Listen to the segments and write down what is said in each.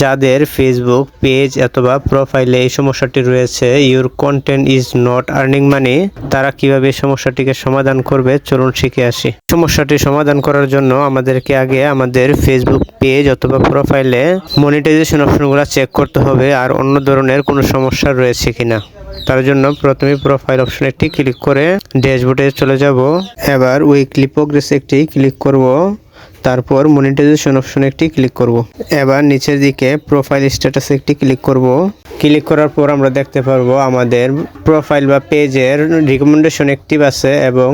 যাদের Facebook page অথবা প্রোফাইলে এই সমস্যাটি রয়েছে, your content is not earning money, তারা কিভাবে এই সমস্যাটিকে সমাধান করবে চলুন শিখে আসি। সমস্যাটি সমাধান করার জন্য আমাদেরকে আগে আমাদের ফেসবুক পেজ অথবা প্রোফাইলে মনিটাইজেশন অপশনগুলো চেক করতে হবে আর অন্য ধরনের কোনো সমস্যা রয়েছে কিনা। তার জন্য প্রথমে প্রোফাইল অপশনে একটি ক্লিক করে ড্যাশবোর্ডে চলে যাব। এবার উইকলি প্রোগ্রেসে একটি ক্লিক করব, তারপর মনিটাইজেশন অপশনে একটি ক্লিক করব। এবার নিচের দিকে প্রোফাইল স্ট্যাটাসে একটি ক্লিক করব। ক্লিক করার পর আমরা দেখতে পারবো আমাদের প্রোফাইল বা পেজের রিকমেন্ডেশন অ্যাক্টিভ আছে এবং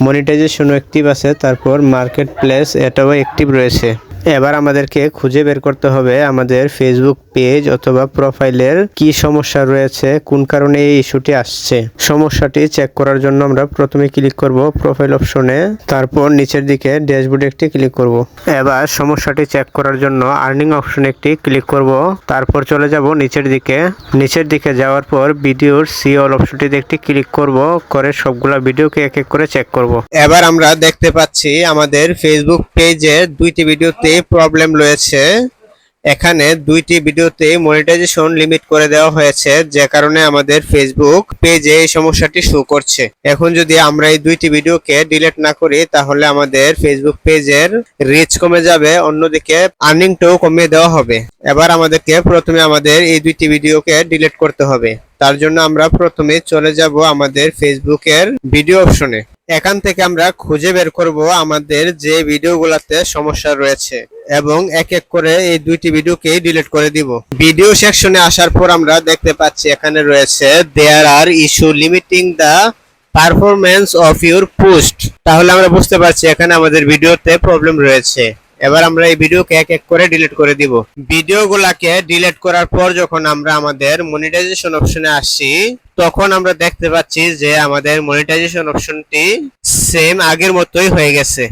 মনিটাইজেশনও অ্যাক্টিভ আছে, তারপর মার্কেট প্লেস এটাও অ্যাক্টিভ রয়েছে। এবার আমাদেরকে খুঁজে বের করতে হবে আমাদের ফেসবুক পেজ অথবা প্রোফাইলের কি সমস্যা রয়েছে, কোন কারণে এই ইস্যুটি আসছে। সমস্যাটি চেক করার জন্য আমরা প্রথমে ক্লিক করব প্রোফাইল অপশনে, তারপর নিচের দিকে ড্যাশবোর্ডে একটি ক্লিক করব। এবার সমস্যাটি চেক করার জন্য আর্নিং অপশনে একটি ক্লিক করব, তারপর চলে যাব নিচের দিকে। নিচের দিকে যাওয়ার পর ভিডিওর সি অল অপশনটিতে একটি ক্লিক করব, করে সবগুলা ভিডিওকে এক এক করে চেক করব। এবার আমরা দেখতে পাচ্ছি আমাদের ফেসবুক পেজের দুইটি ভিডিওতে প্রবলেম রয়েছে। এখানে দুইটি ভিডিওতে মনিটাইজেশন লিমিট করে দেওয়া হয়েছে, যে কারণে আমাদের ফেসবুক পেজে এই সমস্যাটি শো করছে। এখন যদি আমরা এই দুইটি ভিডিওকে ডিলিট না করি তাহলে আমাদের ফেসবুক পেজের রিচ কমে যাবে, অন্যদিকে আর্নিংটাও কমিয়ে দেওয়া হবে। এবার আমাদেরকে প্রথমে আমাদের এই দুইটি ভিডিওকে ডিলিট করতে হবে। তার জন্য আমরা প্রথমে চলে যাব আমাদের ফেসবুকের ভিডিও অপশনে। এখান থেকে আমরা খুঁজে বের করব আমাদের যে ভিডিওগুলোতে সমস্যা রয়েছে এবং এক এক করে এই দুইটি ভিডিওকে ডিলিট করে দিব। ভিডিও সেকশনে আসার পর আমরা দেখতে পাচ্ছি এখানে রয়েছে there are issue limiting the performance of your post. তাহলে আমরা বুঝতে পারছি এখানে আমাদের ভিডিওতে প্রবলেম রয়েছে। এবার আমরা এই ভিডিওকে এক এক করে ডিলিট করে দিব। ভিডিওগুলোকে ডিলিট করার পর যখন আমরা আমাদের মনিটাইজেশন অপশনে আসি তখন আমরা দেখতে পাচ্ছি যে আমাদের মনিটাইজেশন অপশনটি সেম আগের মতোই হয়ে গেছে।